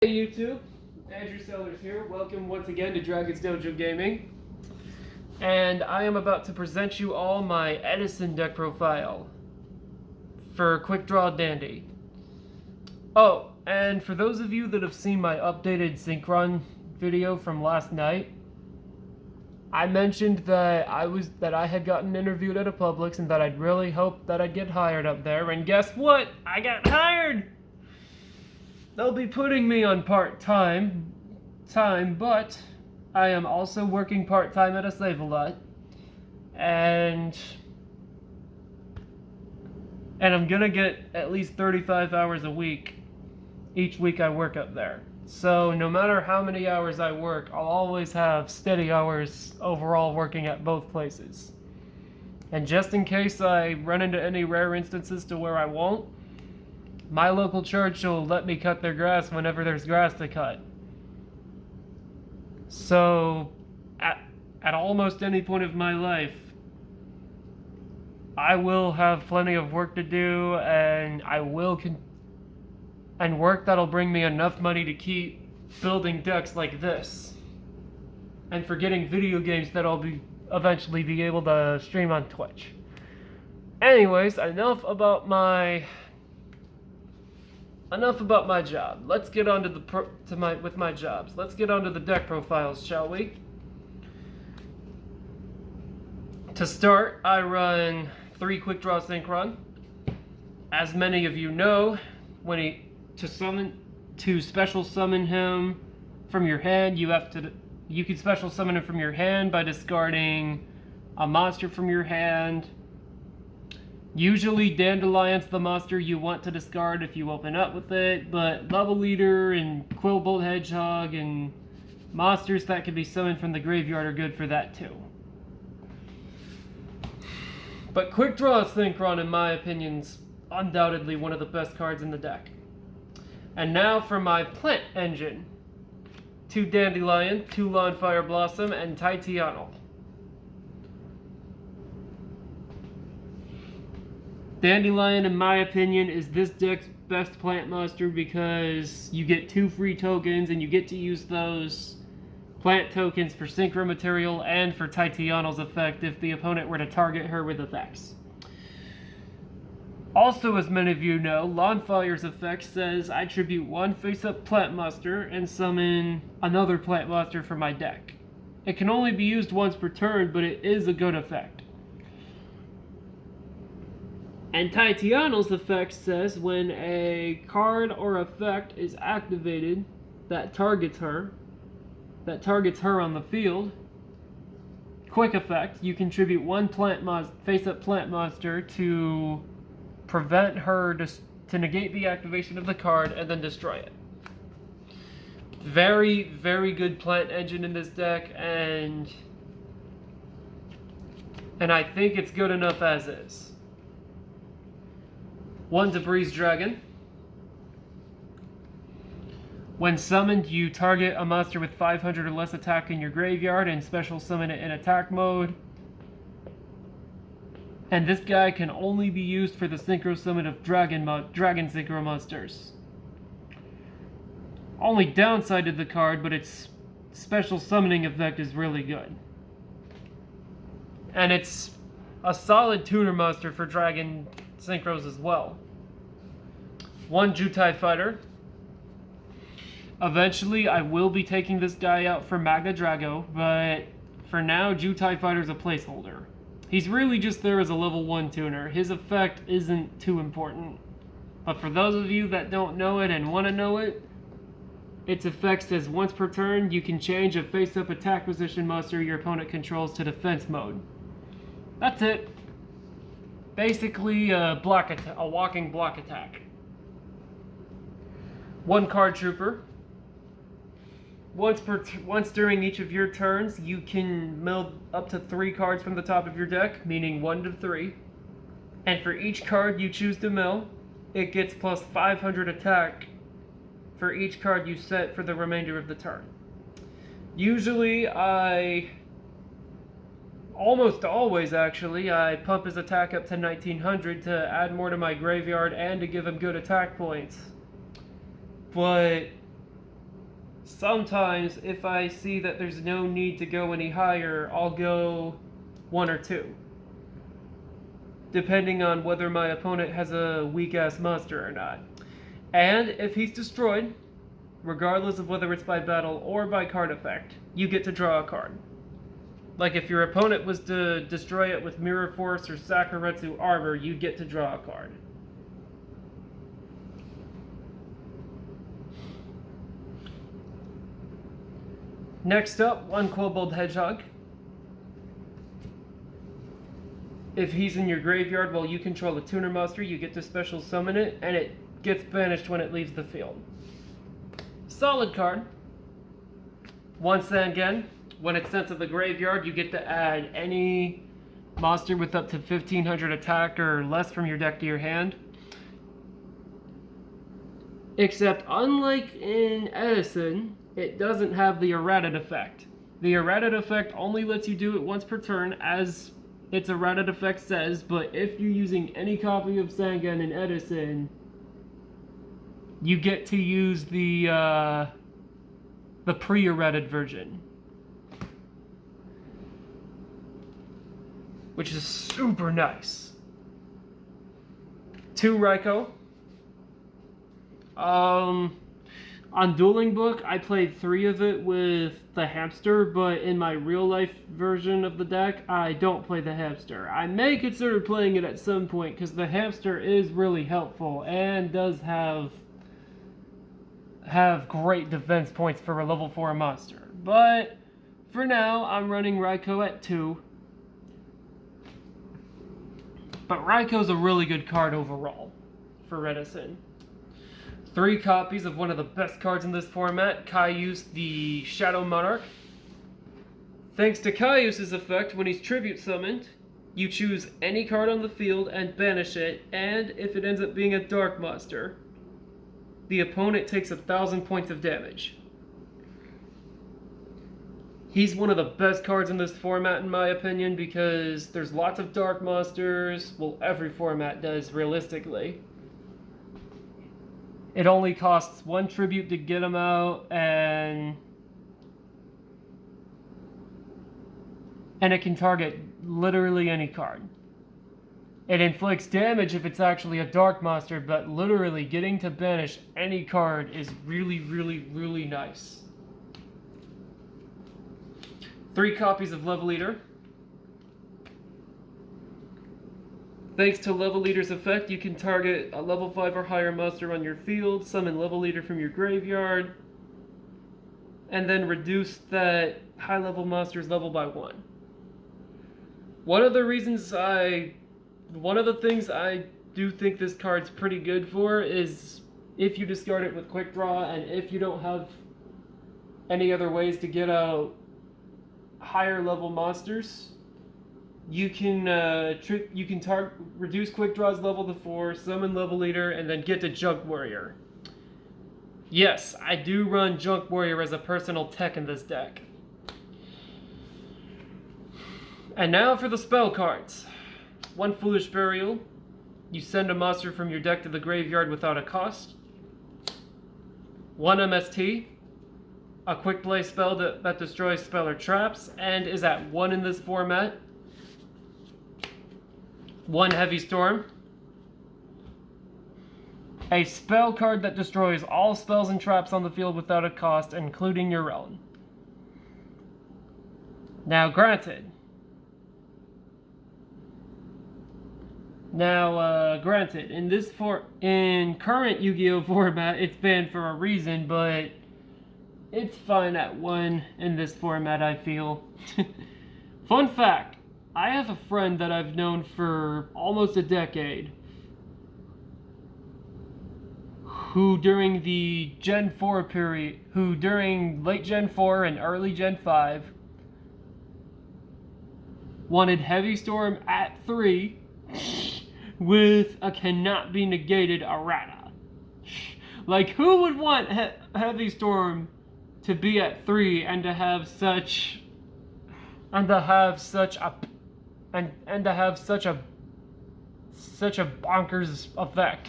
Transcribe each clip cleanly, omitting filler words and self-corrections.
Hey YouTube, Andrew Sellers here. Welcome once again to Dragon's Dojo Gaming. And I am about to present you all my Edison deck profile for Quickdraw Dandy. Oh, and for those of you that have seen my updated Synchron video from last night, I mentioned that I had gotten interviewed at a Publix and that I'd really hoped that I'd get hired up there, and guess what? I got hired! They'll be putting me on part-time, but I am also working part-time at a Save-A-Lot, and I'm gonna get at least 35 hours a week each week I work up there. So no matter how many hours I work, I'll always have steady hours overall working at both places. And just in case I run into any rare instances to where I won't, my local church will let me cut their grass whenever there's grass to cut. So, at almost any point of my life, I will have plenty of work to do, and and work that'll bring me enough money to keep building decks like this, and for getting video games that I'll eventually be able to stream on Twitch. Anyways, enough about my job. Let's get on to my jobs. Let's get onto the deck profiles, shall we? To start, I run 3 Quickdraw Synchron. As many of you know, to special summon him from your hand, you can special summon him from your hand by discarding a monster from your hand. Usually Dandelion's the monster you want to discard if you open up with it, but Level Leader and Quillbolt Hedgehog and monsters that can be summoned from the graveyard are good for that too. But Quickdraw Synchron, in my opinion, is undoubtedly one of the best cards in the deck. And now for my plant engine. 2 Dandelion, 2 Lawnfire Blossom, and Titiano. Dandelion, in my opinion, is this deck's best plant monster because you get 2 free tokens and you get to use those plant tokens for synchro material and for Titiano's effect if the opponent were to target her with effects. Also, as many of you know, Lawnfire's effect says I tribute 1 face-up plant monster and summon another plant monster for my deck. It can only be used once per turn, but it is a good effect. And Titiano's effect says when a card or effect is activated that targets her on the field, quick effect, you contribute 1 face-up plant monster to prevent her to negate the activation of the card and then destroy it. Very, very good plant engine in this deck, and I think it's good enough as is. 1 Debris Dragon. When summoned, you target a monster with 500 or less attack in your graveyard and special summon it in attack mode. And this guy can only be used for the synchro summon of dragon synchro monsters. Only downside to the card, but its special summoning effect is really good. And it's a solid tuner monster for dragon synchros as well. 1 Jutai Fighter. Eventually, I will be taking this guy out for Magna Drago, but for now, Jutai Fighter's a placeholder. He's really just there as a level 1 tuner. His effect isn't too important. But for those of you that don't know it and want to know it, its effect says once per turn, you can change a face-up attack position monster your opponent controls to defense mode. That's it. Basically, a walking block attack. 1 Card Trooper. Once during each of your turns, you can mill up to 3 cards from the top of your deck, meaning 1 to 3. And for each card you choose to mill, it gets plus 500 attack for each card you set for the remainder of the turn. Usually, almost always actually, I pump his attack up to 1900 to add more to my graveyard and to give him good attack points. But Sometimes, if I see that there's no need to go any higher, I'll go 1 or 2. Depending on whether my opponent has a weak-ass monster or not. And if he's destroyed, regardless of whether it's by battle or by card effect, you get to draw a card. Like if your opponent was to destroy it with Mirror Force or Sakuretsu Armor, you get to draw a card. Next up, 1 Kobold Hedgehog. If he's in your graveyard while you control a tuner monster, you get to special summon it, and it gets banished when it leaves the field. Solid card. 1 Sangen. When it's sent to the graveyard, you get to add any monster with up to 1500 attack or less from your deck to your hand. Except, unlike in Edison, it doesn't have the errated effect. The errated effect only lets you do it once per turn, as its errated effect says, but if you're using any copy of Sangen in Edison, you get to use the pre-errated version. Which is super nice. 2 Raikou. On Dueling Book, I played 3 of it with the hamster, but in my real life version of the deck, I don't play the hamster. I may consider playing it at some point, because the hamster is really helpful and does have great defense points for a level 4 monster. But for now, I'm running Raikou at 2. But Raikou's a really good card overall for Edison. 3 copies of one of the best cards in this format, Caius the Shadow Monarch. Thanks to Caius' effect, when he's tribute summoned, you choose any card on the field and banish it, and if it ends up being a dark monster, the opponent takes 1,000 points of damage. He's one of the best cards in this format, in my opinion, because there's lots of dark monsters. Well, every format does, realistically. It only costs 1 tribute to get him out, and it can target literally any card. It inflicts damage if it's actually a dark monster, but literally getting to banish any card is really, really, really nice. 3 copies of Level Eater. Thanks to Level Eater's effect, you can target a level 5 or higher monster on your field, summon Level Eater from your graveyard, and then reduce that high level monster's level by 1. One of the things I do think this card's pretty good for is if you discard it with Quickdraw, and if you don't have any other ways to get out higher level monsters, you can reduce Quickdraw's level to 4, summon Level Eater, and then get to Junk Warrior. Yes, I do run Junk Warrior as a personal tech in this deck. And now for the spell cards. 1 Foolish Burial. You send a monster from your deck to the graveyard without a cost. 1 MST. A quick play spell that destroys spell or traps and is at 1 in this format. 1 Heavy Storm. A spell card that destroys all spells and traps on the field without a cost, including your own. Now, granted, in current Yu-Gi-Oh format, it's banned for a reason, but it's fine at 1 in this format, I feel. Fun fact, I have a friend that I've known for almost a decade who during the Gen 4 period, who during late Gen 4 and early Gen 5 wanted Heavy Storm at 3 with a cannot be negated errata. Like, who would want Heavy Storm to be at 3 and to have such a bonkers effect?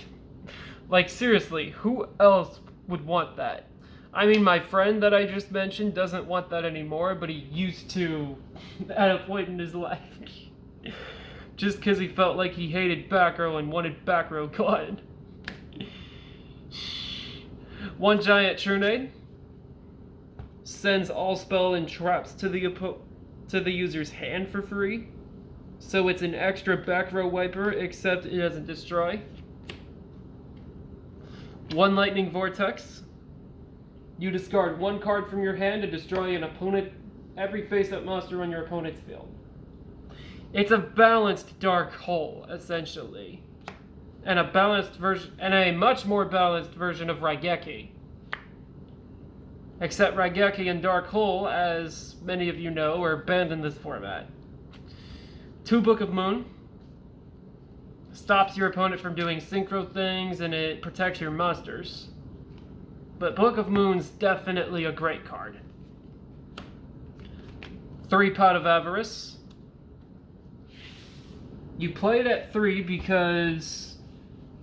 Like, seriously, who else would want that? I mean, my friend that I just mentioned doesn't want that anymore, but he used to at a point in his life. Just because he felt like he hated back row and wanted back row gone. One giant Trunade sends all spell and traps to the user's hand for free. So it's an extra back row wiper, except it doesn't destroy. One Lightning Vortex. You discard one card from your hand to destroy every face-up monster on your opponent's field. It's a balanced Dark Hole, essentially. And a much more balanced version of Raigeki. Except Raigeki and Dark Hole, as many of you know, are banned in this format. 2 Book of Moon. Stops your opponent from doing synchro things, and it protects your monsters. But Book of Moon's definitely a great card. 3 Pot of Avarice. You play it at 3 because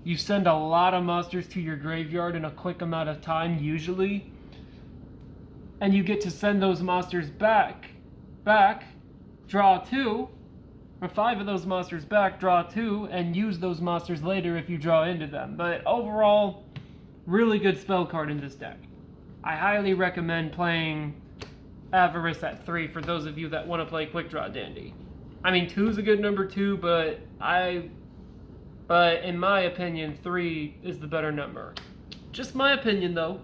you send a lot of monsters to your graveyard in a quick amount of time, usually. And you get to send those monsters back, draw 2, or 5 of those monsters back, draw 2, and use those monsters later if you draw into them. But overall, really good spell card in this deck. I highly recommend playing Avarice at 3 for those of you that want to play Quickdraw Dandy. I mean, 2 is a good number too, but in my opinion, 3 is the better number. Just my opinion though.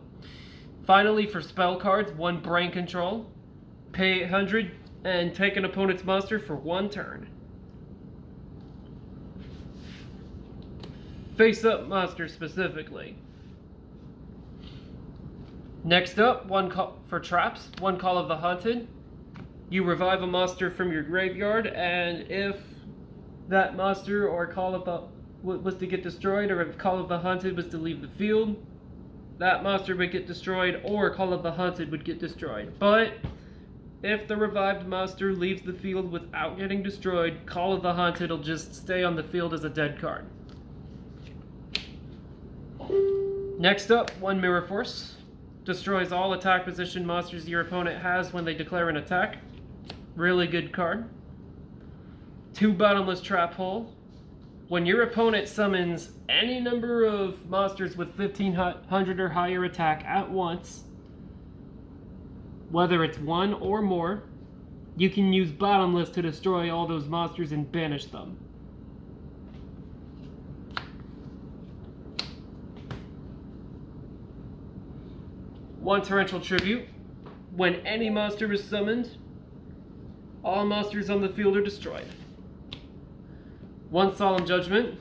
Finally, for spell cards, 1 Brain Control. Pay 800 and take an opponent's monster for 1 turn. Face-up monster specifically. Next up, 1 call for traps, 1 Call of the Haunted. You revive a monster from your graveyard, and if that monster or Call of the was to get destroyed, or if Call of the Haunted was to leave the field, that monster would get destroyed, or Call of the Haunted would get destroyed. But if the revived monster leaves the field without getting destroyed, Call of the Haunted will just stay on the field as a dead card. Next up, 1 Mirror Force. Destroys all attack position monsters your opponent has when they declare an attack. Really good card. 2 Bottomless Trap Hole. When your opponent summons any number of monsters with 1500 or higher attack at once, whether it's 1 or more, you can use Bottomless to destroy all those monsters and banish them. One Torrential Tribute. When any monster is summoned, all monsters on the field are destroyed. 1 Solemn Judgment.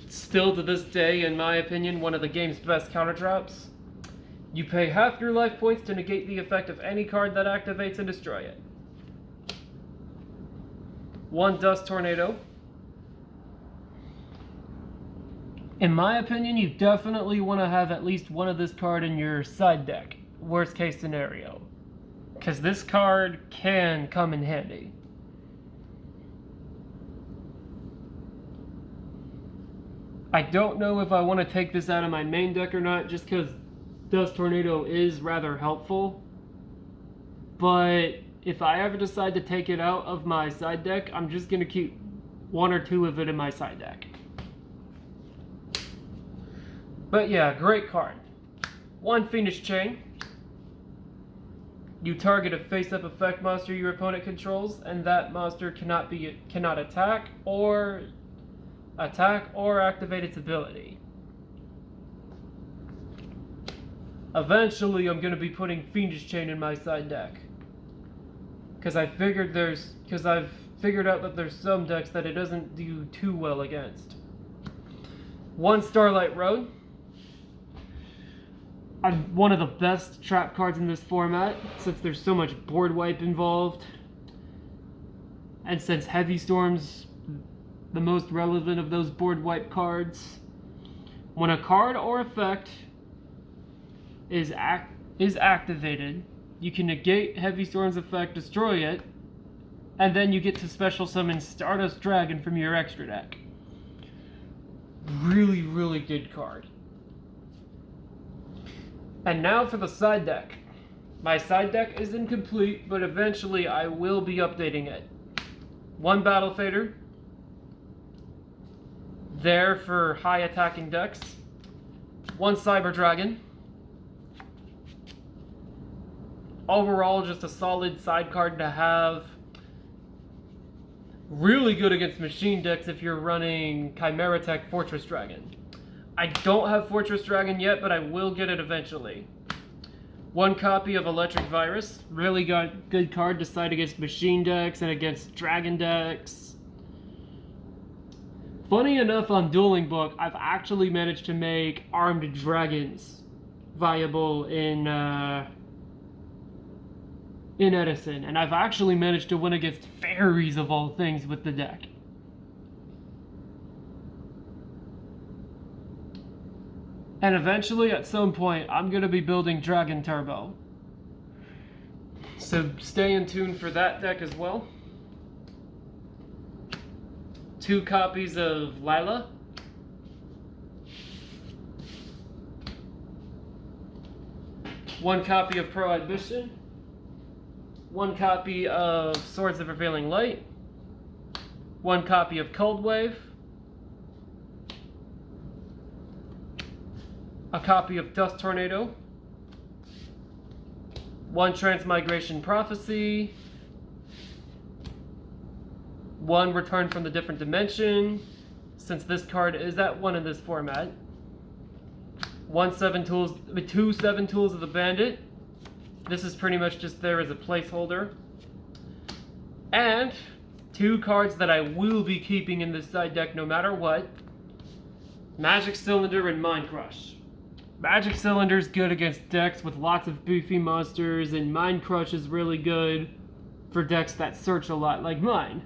Still to this day, in my opinion, one of the game's best counter drops. You pay half your life points to negate the effect of any card that activates and destroy it. 1 Dust Tornado. In my opinion, you definitely want to have at least one of this card in your side deck, worst case scenario, because this card can come in handy. I don't know if I want to take this out of my main deck or not, just because Dust Tornado is rather helpful, but if I ever decide to take it out of my side deck, I'm just going to keep 1 or 2 of it in my side deck. But yeah, great card. 1 Fiendish Chain. You target a face-up effect monster your opponent controls, and that monster cannot attack or activate its ability. Eventually, I'm going to be putting Fiendish Chain in my side deck, because I've figured out that there's some decks that it doesn't do too well against. 1 Starlight Road. One of the best trap cards in this format, since there's so much board wipe involved, and since Heavy Storm's the most relevant of those board wipe cards. When a card or effect is activated, you can negate Heavy Storm's effect, destroy it, and then you get to special summon Stardust Dragon from your extra deck. Really, really good card. And now for the side deck. My side deck is incomplete, but eventually I will be updating it. One Battle Fader, there for high attacking decks. One Cyber Dragon. Overall, just a solid side card to have. Really good against machine decks if you're running Chimera Tech Fortress Dragon. I don't have Fortress Dragon yet, but I will get it eventually. One copy of Electric Virus. Really good card to side against machine decks and against dragon decks. Funny enough, on Dueling Book, I've actually managed to make armed dragons viable in Edison, and I've actually managed to win against fairies of all things with the deck. And eventually, at some point, I'm going to be building Dragon Turbo. So stay in tune for that deck as well. 2 copies of Lila. One copy of Prohibition. One copy of Swords of Revealing Light. One copy of Cold Wave. A copy of Dust Tornado. One Transmigration Prophecy. One Return from the Different Dimension, since this card is at 1 in this format. 2 7 Tools of the Bandit. This is pretty much just there as a placeholder. And 2 cards that I will be keeping in this side deck no matter what. Magic Cylinder and Mind Crush. Magic Cylinder is good against decks with lots of beefy monsters, and Mind Crush is really good for decks that search a lot like mine.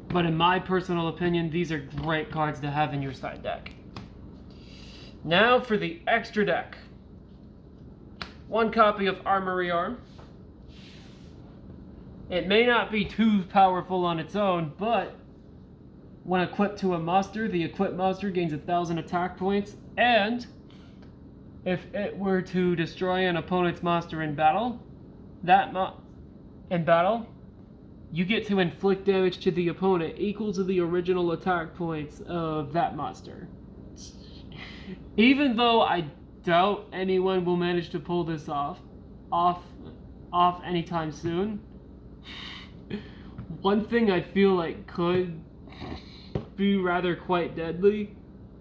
But in my personal opinion, these are great cards to have in your side deck. Now for the extra deck. 1 copy of Armory Arm. It may not be too powerful on its own, but when equipped to a monster, the equipped monster gains 1,000 attack points, and if it were to destroy an opponent's monster in battle, you get to inflict damage to the opponent equal to the original attack points of that monster. Even though I doubt anyone will manage to pull this off anytime soon, one thing I feel like could be rather quite deadly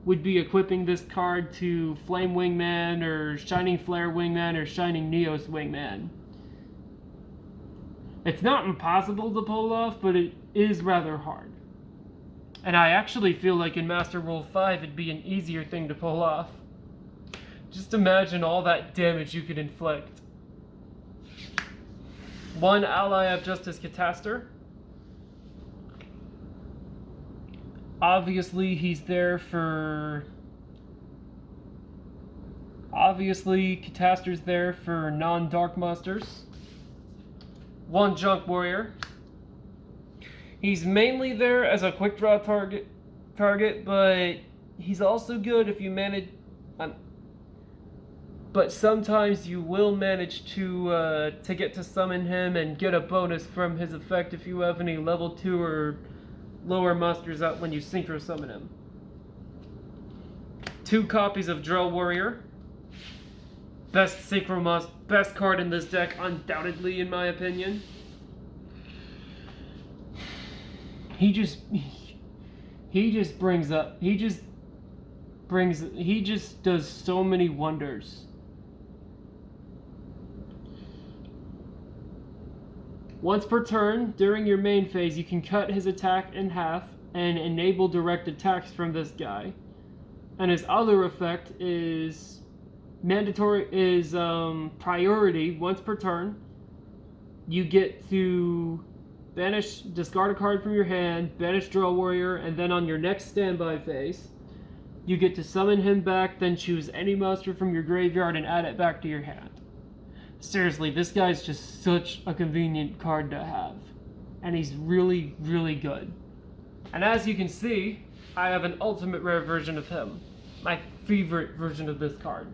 would be equipping this card to Flame Wingman or Shining Flare Wingman or Shining Neos Wingman. It's not impossible to pull off, but it is rather hard. And I actually feel like in Master Rule 5 it'd be an easier thing to pull off. Just imagine all that damage you could inflict. 1 Ally of Justice Cataster. Obviously, Cataster's there for non-dark monsters. 1 Junk Warrior. He's mainly there as a quick draw target, but he's also good if you manage. But sometimes you will manage to get to summon him and get a bonus from his effect if you have any level 2 or lower monsters out when you synchro summon him. 2 copies of Drill Warrior. Best card in this deck, undoubtedly, in my opinion. He just does so many wonders. Once per turn, during your main phase, you can cut his attack in half and enable direct attacks from this guy. And his other effect is priority. Once per turn, you get to discard a card from your hand, banish Drill Warrior, and then on your next standby phase, you get to summon him back, then choose any monster from your graveyard and add it back to your hand. Seriously, this guy's just such a convenient card to have. And he's really, really good. And as you can see, I have an ultimate rare version of him. My favorite version of this card.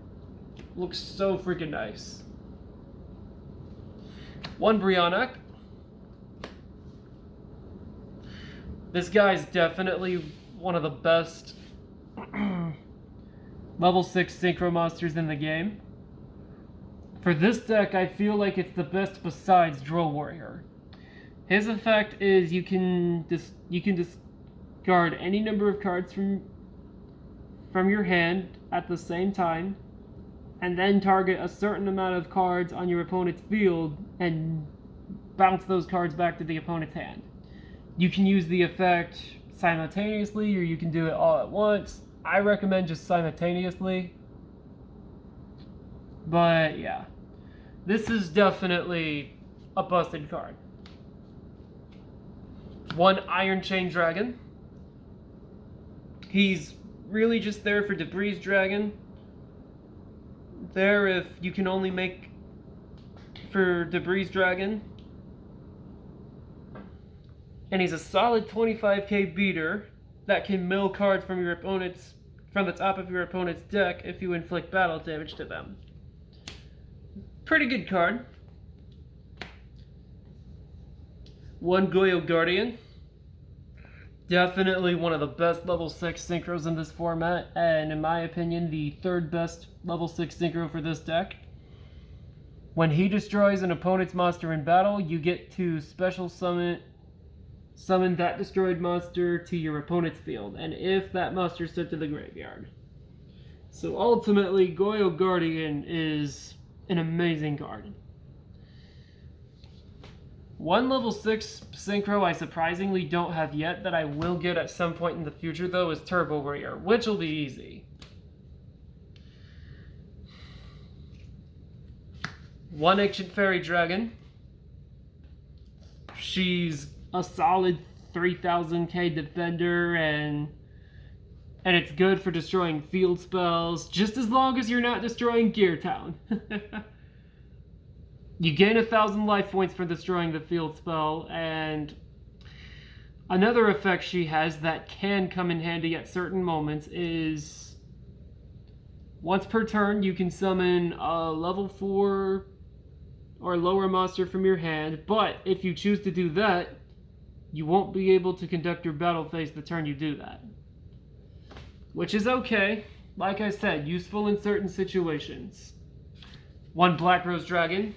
Looks so freaking nice. One Brionac. This guy's definitely one of the best level 6 synchro monsters in the game. For this deck, I feel like it's the best besides Drill Warrior. His effect is you can discard any number of cards from your hand at the same time, and then target a certain amount of cards on your opponent's field and bounce those cards back to the opponent's hand. You can use the effect simultaneously, or you can do it all at once. I recommend just simultaneously. But yeah, this is definitely a busted card. One Iron Chain Dragon. He's really just there for Debris Dragon. There if you can only make for Debris Dragon. And he's a solid 25k beater that can mill cards from the top of your opponent's deck if you inflict battle damage to them. Pretty good card. One Goyo Guardian. Definitely one of the best level 6 synchros in this format, and in my opinion, the third best level 6 synchro for this deck. When he destroys an opponent's monster in battle, you get to special summon that destroyed monster to your opponent's field, and if that monster is sent to the graveyard. So ultimately, Goyo Guardian is an amazing card. One level 6 synchro I surprisingly don't have yet that I will get at some point in the future though is Turbo Warrior, which will be easy. One Ancient Fairy Dragon. She's a solid 3000k defender and it's good for destroying field spells, just as long as you're not destroying Gear Town. You gain 1,000 life points for destroying the field spell, and another effect she has that can come in handy at certain moments is once per turn you can summon a level 4 or lower monster from your hand, but if you choose to do that, you won't be able to conduct your battle phase the turn you do that. Which is okay. Like I said, useful in certain situations. One Black Rose Dragon.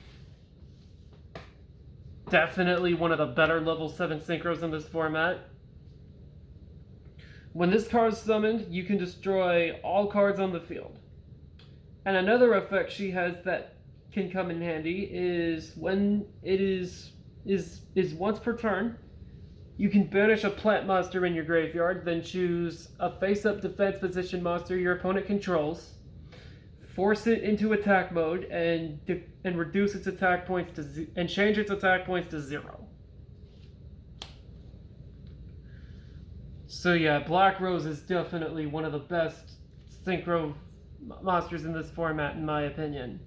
Definitely one of the better level 7 synchros in this format. When this card is summoned, you can destroy all cards on the field. And another effect she has that can come in handy is when it is once per turn, you can banish a plant monster in your graveyard, then choose a face-up defense position monster your opponent controls, force it into attack mode, and reduce its attack points and change its attack points to 0. So yeah, Black Rose is definitely one of the best synchro monsters in this format, in my opinion.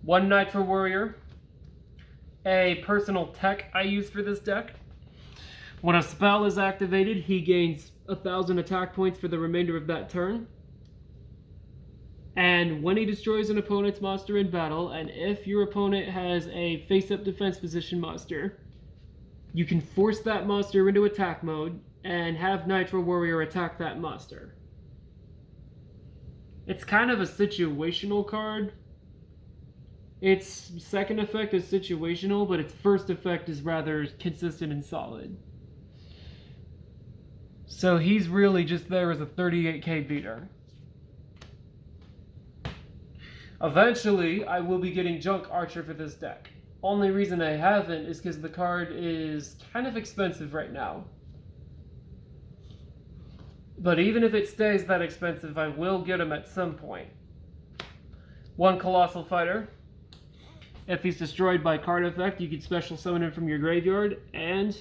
One Nitro Warrior. A personal tech I use for this deck. When a spell is activated, he gains 1,000 attack points for the remainder of that turn. And when he destroys an opponent's monster in battle, and if your opponent has a face-up defense position monster, you can force that monster into attack mode and have Nitro Warrior attack that monster. It's kind of a situational card. Its second effect is situational, but its first effect is rather consistent and solid. So he's really just there as a 38k beater. Eventually, I will be getting Junk Archer for this deck. Only reason I haven't is because the card is kind of expensive right now. But even if it stays that expensive, I will get him at some point. One Colossal Fighter. If he's destroyed by card effect, you can special summon him from your graveyard, and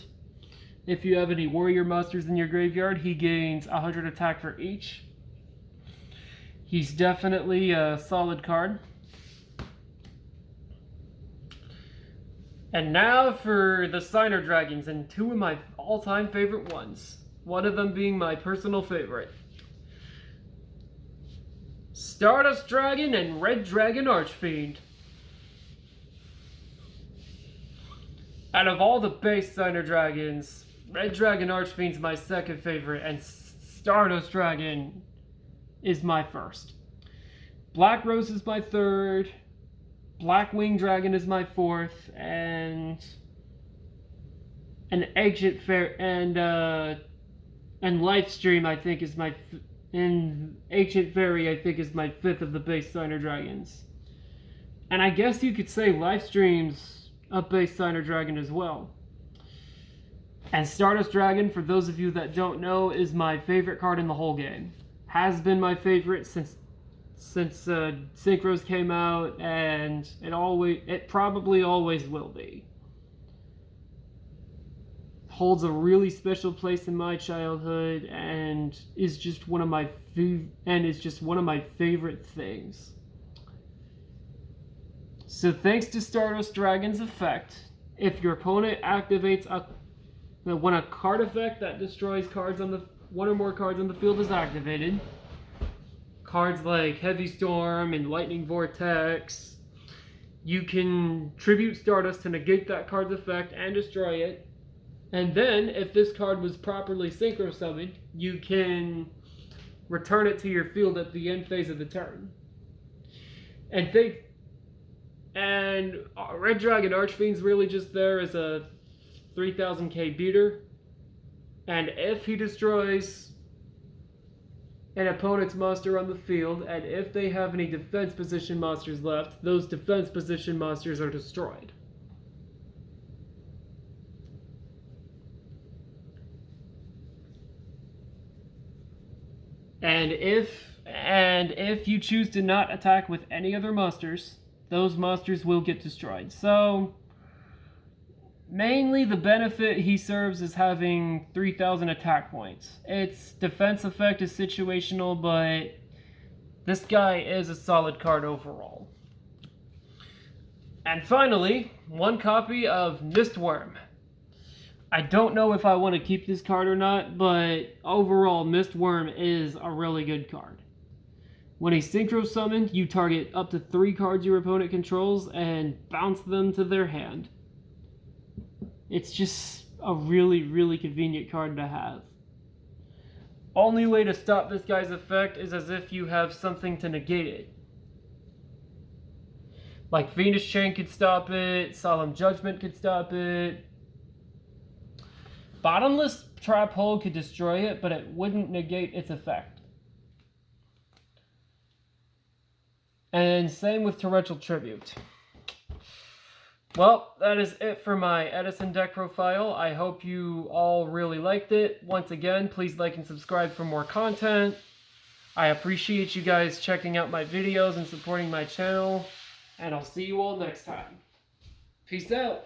if you have any warrior monsters in your graveyard, he gains 100 attack for each. He's definitely a solid card. And now for the Signer Dragons, and two of my all-time favorite ones. one of them being my personal favorite. Stardust Dragon and Red Dragon Archfiend. Out of all the base Thunder Dragons, Red Dragon Archfiend's my second favorite, and Stardust Dragon is my first. Black Rose is my third. Black Wing Dragon is my fourth, and an Ancient Fair and Lifestream I think is my and Ancient Fairy I think is my fifth of the base Thunder Dragons. And I guess you could say Lifestream's a base Thunder Dragon as well. And Stardust Dragon, for those of you that don't know, is my favorite card in the whole game. Has been my favorite since Synchros came out, and it probably always will be. Holds a really special place in my childhood, and is just one of my favorite things. So thanks to Stardust Dragon's effect, if your opponent activates when a card effect that destroys cards on one or more cards on the field is activated, cards like Heavy Storm and Lightning Vortex, you can tribute Stardust to negate that card's effect and destroy it. And then, if this card was properly Synchro Summoned, you can return it to your field at the end phase of the turn. And Red Dragon Archfiend's really just there as a 3000k beater. And if he destroys an opponent's monster on the field, and if they have any defense position monsters left, those defense position monsters are destroyed. And if you choose to not attack with any other monsters, those monsters will get destroyed. So mainly the benefit he serves is having 3000 attack points. Its defense effect is situational, but this guy is a solid card overall. And finally, one copy of Mistworm. I don't know if I want to keep this card or not, but overall Mistworm is a really good card. When he's Synchro Summoned, you target up to 3 cards your opponent controls and bounce them to their hand. It's just a really, really convenient card to have. Only way to stop this guy's effect is as if you have something to negate it. Like Fiendish Chain could stop it, Solemn Judgment could stop it. Bottomless Trap Hole could destroy it, but it wouldn't negate its effect. And same with Torrential Tribute. Well, that is it for my Edison deck profile. I hope you all really liked it. Once again, please like and subscribe for more content. I appreciate you guys checking out my videos and supporting my channel. And I'll see you all next time. Peace out.